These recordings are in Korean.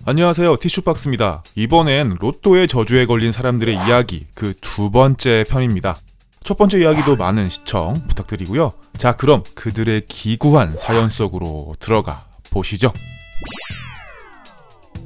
안녕하세요, 티슈박스입니다. 이번엔 로또의 저주에 걸린 사람들의 이야기 그 두 번째 편입니다. 첫 번째 이야기도 많은 시청 부탁드리고요. 자, 그럼 그들의 기구한 사연 속으로 들어가 보시죠.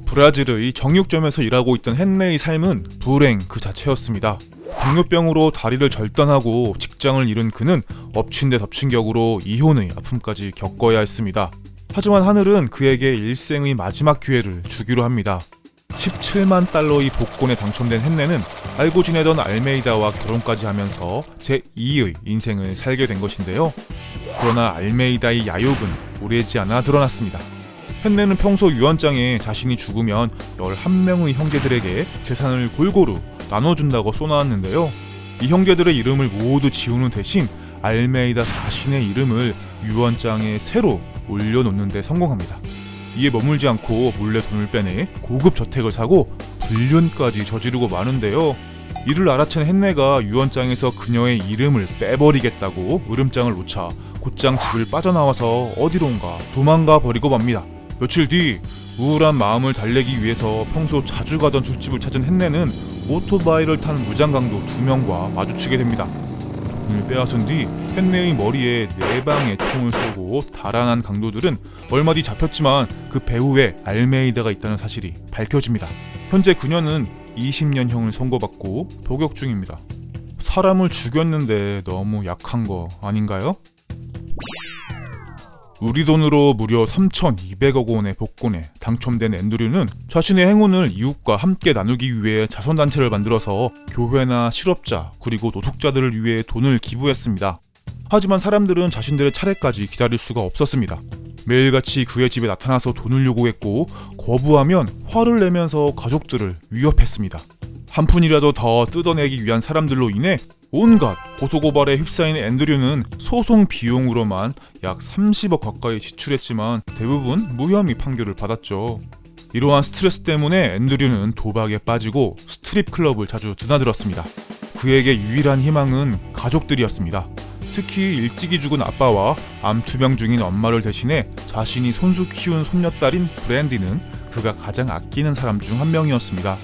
브라질의 정육점에서 일하고 있던 헨네의 삶은 불행 그 자체였습니다. 당뇨병으로 다리를 절단하고 직장을 잃은 그는 엎친 데 덮친 격으로 이혼의 아픔까지 겪어야 했습니다. 하지만 하늘은 그에게 일생의 마지막 기회를 주기로 합니다. 17만 달러의 복권에 당첨된 헨네는 알고 지내던 알메이다와 결혼까지 하면서 제2의 인생을 살게 된 것인데요. 그러나 알메이다의 야욕은 오래지 않아 드러났습니다. 헨네는 평소 유언장에 자신이 죽으면 11명의 형제들에게 재산을 골고루 나눠준다고 써놓았는데요. 이 형제들의 이름을 모두 지우는 대신 알메이다 자신의 이름을 유언장에 새로 올려놓는 데 성공합니다. 이에 머물지 않고 몰래 돈을 빼내 고급 저택을 사고 불륜까지 저지르고 마는데요. 이를 알아챈 헨네가 유언장에서 그녀의 이름을 빼버리겠다고 으름장을 놓자 곧장 집을 빠져나와서 어디론가 도망가 버리고 맙니다. 며칠 뒤 우울한 마음을 달래기 위해서 평소 자주 가던 술집을 찾은 헨네는 오토바이를 탄 무장강도 2명과 마주치게 됩니다. 돈을 빼앗은 뒤 헨네의 머리에 4방의 총을 쏘고 달아난 강도들은 얼마 뒤 잡혔지만 그 배후에 알메이다가 있다는 사실이 밝혀집니다. 현재 그녀는 20년형을 선고받고 복역 중입니다. 사람을 죽였는데 너무 약한 거 아닌가요? 우리 돈으로 무려 3,200억 원의 복권에 당첨된 앤드류는 자신의 행운을 이웃과 함께 나누기 위해 자선단체를 만들어서 교회나 실업자 그리고 노숙자들을 위해 돈을 기부했습니다. 하지만 사람들은 자신들의 차례까지 기다릴 수가 없었습니다. 매일같이 그의 집에 나타나서 돈을 요구했고 거부하면 화를 내면서 가족들을 위협했습니다. 한 푼이라도 더 뜯어내기 위한 사람들로 인해 온갖 고소고발에 휩싸인 앤드류는 소송 비용으로만 약 30억 가까이 지출했지만 대부분 무혐의 판결을 받았죠. 이러한 스트레스 때문에 앤드류는 도박에 빠지고 스트립 클럽을 자주 드나들었습니다. 그에게 유일한 희망은 가족들이었습니다. 특히 일찍이 죽은 아빠와 암투병 중인 엄마를 대신해 자신이 손수 키운 손녀딸인 브랜디는 그가 가장 아끼는 사람 중 한 명이었습니다.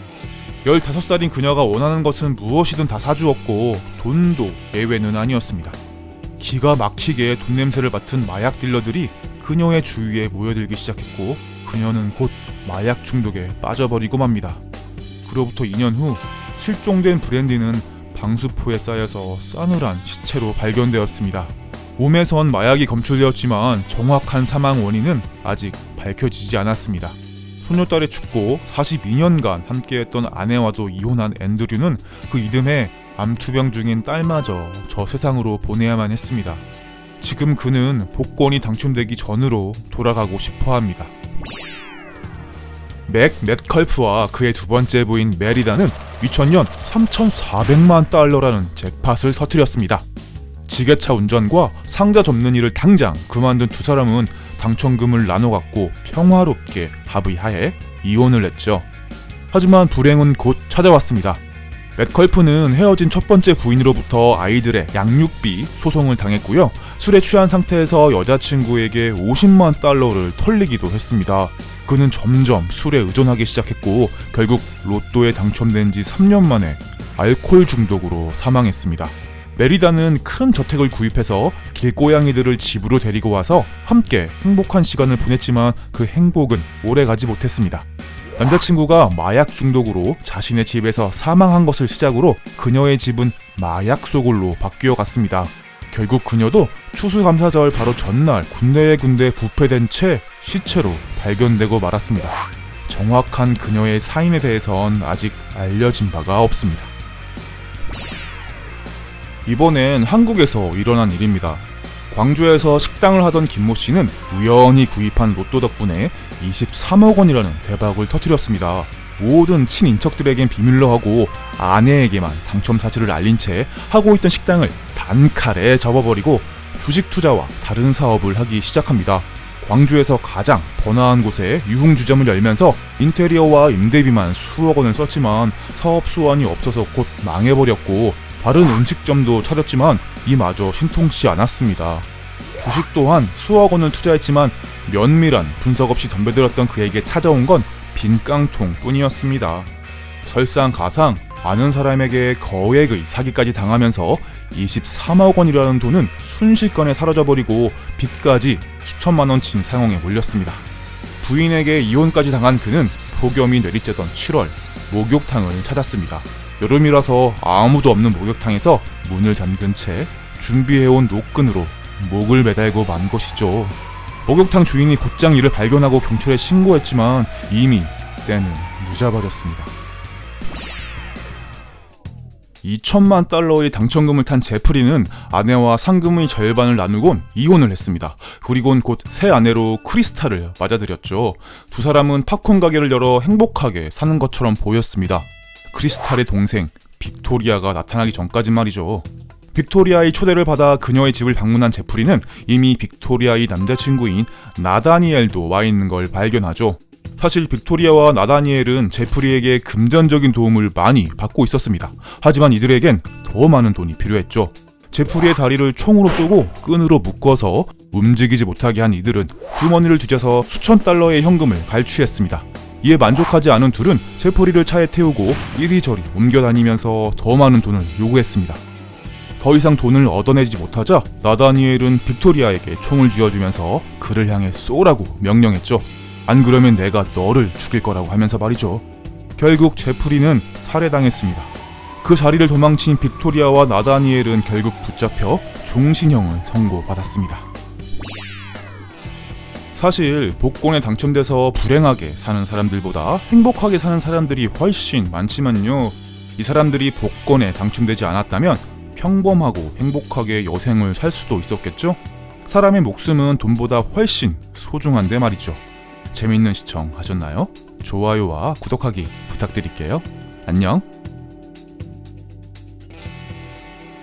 15살인 그녀가 원하는 것은 무엇이든 다 사주었고 돈도 예외는 아니었습니다. 기가 막히게 돈 냄새를 맡은 마약 딜러들이 그녀의 주위에 모여들기 시작했고 그녀는 곧 마약 중독에 빠져버리고 맙니다. 그로부터 2년 후 실종된 브랜디는 방수포에 쌓여서 싸늘한 시체로 발견되었습니다. 몸에선 마약이 검출되었지만 정확한 사망 원인은 아직 밝혀지지 않았습니다. 손녀딸이 죽고 42년간 함께했던 아내와도 이혼한 앤드류는 그 이듬해 암투병 중인 딸마저 저 세상으로 보내야만 했습니다. 지금 그는 복권이 당첨되기 전으로 돌아가고 싶어합니다. 맥 맷컬프와 그의 두 번째 부인 메리다는 2000년 3,400만 달러라는 잭팟을 터뜨렸습니다. 지게차 운전과 상자 접는 일을 당장 그만둔 두 사람은 당첨금을 나눠 갖고 평화롭게 합의하에 이혼을 했죠. 하지만 불행은 곧 찾아왔습니다. 맷컬프는 헤어진 첫 번째 부인으로부터 아이들의 양육비 소송을 당했고요. 술에 취한 상태에서 여자친구에게 50만 달러를 털리기도 했습니다. 그는 점점 술에 의존하기 시작했고 결국 로또에 당첨된 지 3년 만에 알코올 중독으로 사망했습니다. 메리다는 큰 저택을 구입해서 길고양이들을 집으로 데리고 와서 함께 행복한 시간을 보냈지만 그 행복은 오래가지 못했습니다. 남자친구가 마약 중독으로 자신의 집에서 사망한 것을 시작으로 그녀의 집은 마약 소굴로 바뀌어 갔습니다. 결국 그녀도 추수감사절 바로 전날 군데에 부패된 채 시체로 발견되고 말았습니다. 정확한 그녀의 사인에 대해선 아직 알려진 바가 없습니다. 이번엔 한국에서 일어난 일입니다. 광주에서 식당을 하던 김모 씨는 우연히 구입한 로또 덕분에 23억 원이라는 대박을 터뜨렸습니다. 모든 친인척들에겐 비밀로 하고 아내에게만 당첨 사실을 알린 채 하고 있던 식당을 단칼에 접어버리고 주식 투자와 다른 사업을 하기 시작합니다. 광주에서 가장 번화한 곳에 유흥주점을 열면서 인테리어와 임대비만 수억 원을 썼지만 사업 수완이 없어서 곧 망해버렸고 다른 음식점도 차렸지만 이마저 신통치 않았습니다. 주식 또한 수억 원을 투자했지만 면밀한 분석 없이 덤벼들었던 그에게 찾아온 건 빈 깡통뿐이었습니다. 설상가상 아는 사람에게 거액의 사기까지 당하면서 23억 원이라는 돈은 순식간에 사라져버리고 빚까지 수천만 원친 상황에 몰렸습니다. 부인에게 이혼까지 당한 그는 폭염이 내리쬐던 7월 목욕탕을 찾았습니다. 여름이라서 아무도 없는 목욕탕에서 문을 잠근 채 준비해온 노끈으로 목을 매달고 만 것이죠. 목욕탕 주인이 곧장 이를 발견하고 경찰에 신고했지만 이미 때는 늦어버렸습니다. 2천만 달러의 당첨금을 탄 제프리는 아내와 상금의 절반을 나누곤 이혼을 했습니다. 그리곤 곧 새 아내로 크리스탈을 맞아들였죠. 두 사람은 팝콘 가게를 열어 행복하게 사는 것처럼 보였습니다. 크리스탈의 동생 빅토리아가 나타나기 전까진 말이죠. 빅토리아의 초대를 받아 그녀의 집을 방문한 제프리는 이미 빅토리아의 남자친구인 나다니엘도 와 있는 걸 발견하죠. 사실 빅토리아와 나다니엘은 제프리에게 금전적인 도움을 많이 받고 있었습니다. 하지만 이들에겐 더 많은 돈이 필요했죠. 제프리의 다리를 총으로 쏘고 끈으로 묶어서 움직이지 못하게 한 이들은 주머니를 뒤져서 수천 달러의 현금을 갈취했습니다. 이에 만족하지 않은 둘은 제프리를 차에 태우고 이리저리 옮겨다니면서 더 많은 돈을 요구했습니다. 더 이상 돈을 얻어내지 못하자 나다니엘은 빅토리아에게 총을 쥐어주면서 그를 향해 쏘라고 명령했죠. 안 그러면 내가 너를 죽일 거라고 하면서 말이죠. 결국 제프리는 살해당했습니다. 그 자리를 도망친 빅토리아와 나다니엘은 결국 붙잡혀 종신형을 선고받았습니다. 사실 복권에 당첨돼서 불행하게 사는 사람들보다 행복하게 사는 사람들이 훨씬 많지만요. 이 사람들이 복권에 당첨되지 않았다면 평범하고 행복하게 여생을 살 수도 있었겠죠? 사람의 목숨은 돈보다 훨씬 소중한데 말이죠. 재밌는 시청 하셨나요? 좋아요와 구독하기 부탁드릴게요. 안녕.